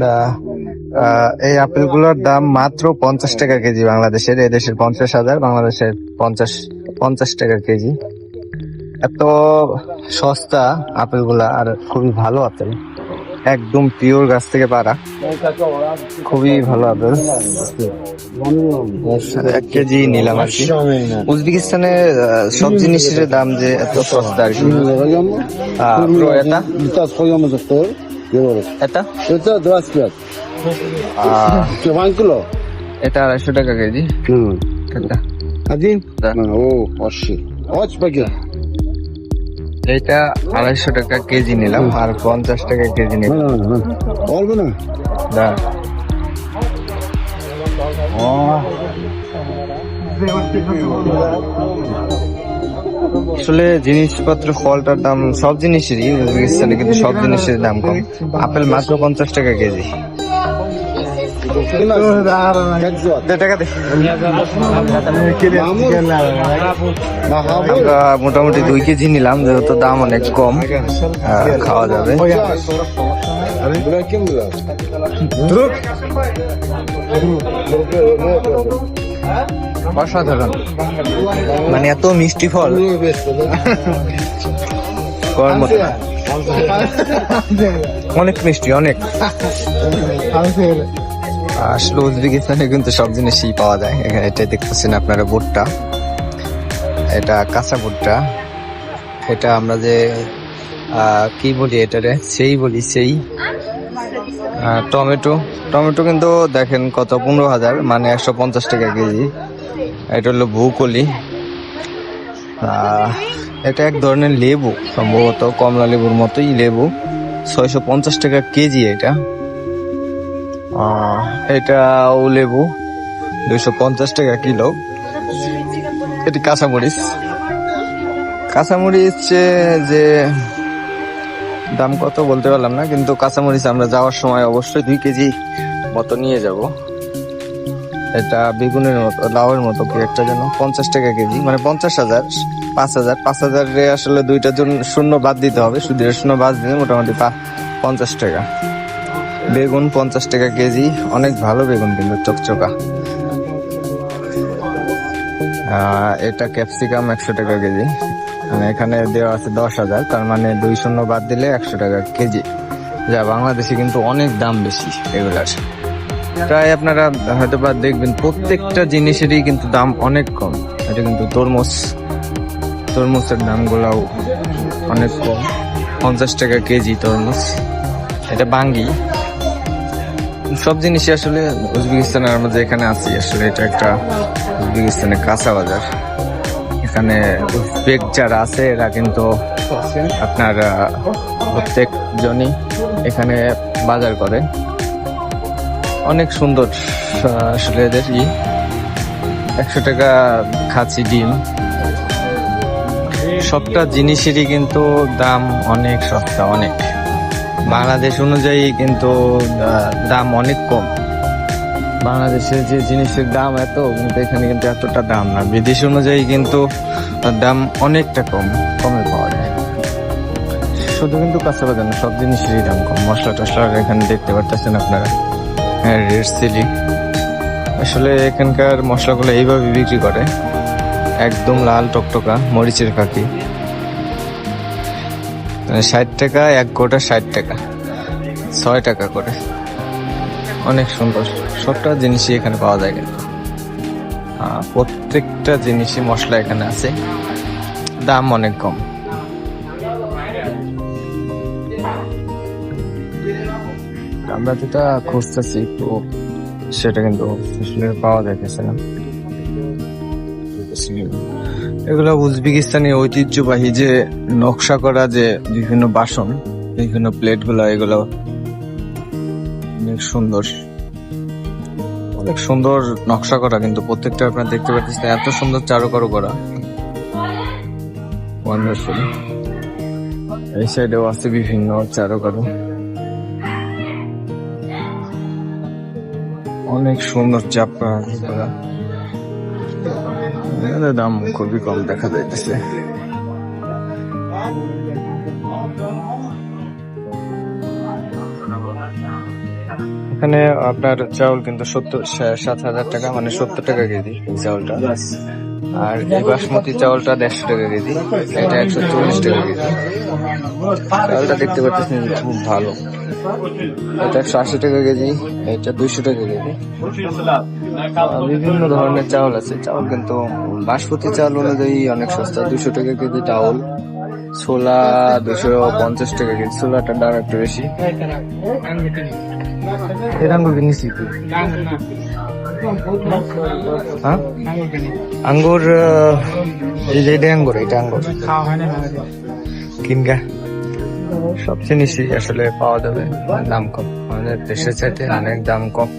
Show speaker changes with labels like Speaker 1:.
Speaker 1: না, এই আপেলগুলোর দাম মাত্র 50 টাকা কেজি বাংলাদেশের। এদেশের 50,000, বাংলাদেশের 50 টাকা কেজি। এত সস্তা আপেলগুলা, আর খুবই ভালো আপেল, একদম পিওর গাছ থেকে পাড়া, খুবই ভালো আপেল। 1 কেজি নিলাম আর কি। উজবেকিস্তানে সব জিনিসের দাম যে এত সস্তা আর কি। Bro, এটা এটা
Speaker 2: Это 25. Кило.
Speaker 1: এটা 250 টাকা কেজি। এটা
Speaker 2: Один?
Speaker 1: Да.
Speaker 2: О, вообще. Очень пакет.
Speaker 1: এইটা 250 টাকা কেজি নিলাম, আর 50 টাকা কেজি নিলাম।
Speaker 2: Oldu mu?
Speaker 1: Да. আসলে জিনিসপত্র, ফলটার দাম সব জিনিসেরই উজবেকিস্তানে, কিন্তু সব জিনিসের দাম কম। আপেল মাত্র 50 টাকা কেজি। টাকা দে। আমরা মোটামুটি 2 কেজি নিলাম, যেহেতু দাম অনেক কম, খাওয়া যাবে। অসাধারণ, মানে এত মিষ্টি ফল অনেক মিষ্টি, অনেক। আসলে উজবেকিস্তানে কিন্তু সব জিনিসই পাওয়া যায় এখানে। এটা দেখতেছেন আপনারা, ভুট্টা, এটা কাঁচা ভুট্টা, এটা আমরা যে কি বলি এটারে, সেই বলি, সেই। টমেটো, টমেটো কিন্তু দেখেন কত, 15,000, মানে 150 টাকা কেজি। এটা হলো ভুকলি। এটা এক ধরনের লেবু, সম্ভবত কমলা লেবুর মতোই লেবু। 650 টাকা কেজি এটা। এটাও লেবু, 250 টাকা কিলো। এটি কাঁচামরিচ। কাঁচামরিচ যে দাম কত বলতে পারলাম না, কিন্তু কাঁচামরিচ আমরা যাওয়ার সময় অবশ্যই 2 কেজি মতো নিয়ে যাব। এটা বেগুনের মতো, লাউয়ের মতো কি একটা যেন, 50 টাকা কেজি, মানে 50,000, 5,000 আসলে 2টা শূন্য বাদ দিতে হবে, শুধু শূন্য বাদ দিলে মোটামুটি 50 টাকা। বেগুন 50 টাকা কেজি, অনেক ভালো বেগুন, কিন্তু চকচকা। এটা ক্যাপসিকাম 100 টাকা কেজি, মানে এখানে দেওয়া আছে 10,000, তার মানে 2 শূন্য বাদ দিলে 100 টাকা কেজি, যা বাংলাদেশে কিন্তু অনেক দাম বেশি এগুলার। প্রায় আপনারা হয়তো বা দেখবেন প্রত্যেকটা জিনিসেরই কিন্তু দাম অনেক কম। এটা কিন্তু তরমুজের দামগুলাও অনেক কম, 50 টাকা কেজি তরমুজ। এটা বাঙ্গি। সব জিনিসই আসলে উজবেকিস্তানের, আমরা যেখানে আছি আসলে এটা একটা উজবেকিস্তানের কাঁচা বাজার। এখানে উজবেক যারা আছে এরা কিন্তু আপনার প্রত্যেকজনই এখানে বাজার করে। অনেক সুন্দর আসলে এদের 100 টাকা খাসি ডিম। সবটা জিনিসেরই কিন্তু দাম অনেক সস্তা, অনেক। বাংলাদেশ অনুযায়ী কিন্তু দাম অনেক কম। বাংলাদেশের যে জিনিসের দাম এত, কিন্তু এখানে কিন্তু এতটা দাম না। বিদেশ অনুযায়ী কিন্তু দাম অনেকটা কমে পাওয়া যায়। শুধু কিন্তু কাঁচা বাজার না, সব জিনিসেরই দাম কম। মশলা টসলা এখানে দেখতে পারতেছেন আপনারা, হ্যাঁ, রেড চিলি। আসলে এখানকার মশলাগুলো এইভাবে বিক্রি করে, একদম লাল টকটকা মরিচের ফাঁকি। 60 টাকা 1 গোটা, 60 টাকা, 6 টাকা করে। অনেক সুন্দর, সবটা জিনিসই এখানে পাওয়া যায়, কিন্তু প্রত্যেকটা জিনিসই মশলা এখানে আছে, দাম অনেক কম। আমরা যেটা খুঁজতেছি তো সেটা কিন্তু আসলে পাওয়া যাইতেছে না। এগুলো উজবেকিস্তানি ঐতিহ্যবাহী যে নকশা করা যে বিভিন্ন বাসন, বিভিন্ন প্লেট গুলা, এগুলো অনেক সুন্দর, অনেক সুন্দর নকশা করা, কিন্তু প্রত্যেকটা আপনারা দেখতে পাচ্ছেন এত সুন্দর চারুকারু করা, ওয়ান্ডারফুল। এই সাইডেও আছে বিভিন্ন চারুকারু, অনেক সুন্দর চাপা করা। দাম খুবই কম দেখা যাইতেছে। এখানে আপনার চাউল কিন্তু 7,000 টাকা, মানে 70 টাকা কেজি এই চাউলটা। আর এই বাসমতি চাউলটা 150 টাকা কেজি, এটা 140 টাকা কেজি। চাউলটা দেখতে পাচ্ছেন খুব ভালো। এটা 180 টাকা কেজি, এটা 200 টাকা কেজি। বিভিন্ন ধরনের চাউল আছে। চাউল কিন্তু বাসমতি চাউল অনুযায়ী অনেক সস্তা, 200 টাকা কেজি চাউল। ছোলা 250 টাকা কেজি, ছোলাটার দাম একটু বেশি। এর আঙ্গুর কিনেছি তুই? হ্যাঁ, আঙ্গুর এই যে এটা আঙ্গুর, এটা আঙ্গুর কিনগা। সব জিনিসই আসলে পাওয়া যাবে, দাম কম, আমাদের দেশের চাইতে অনেক দাম কম।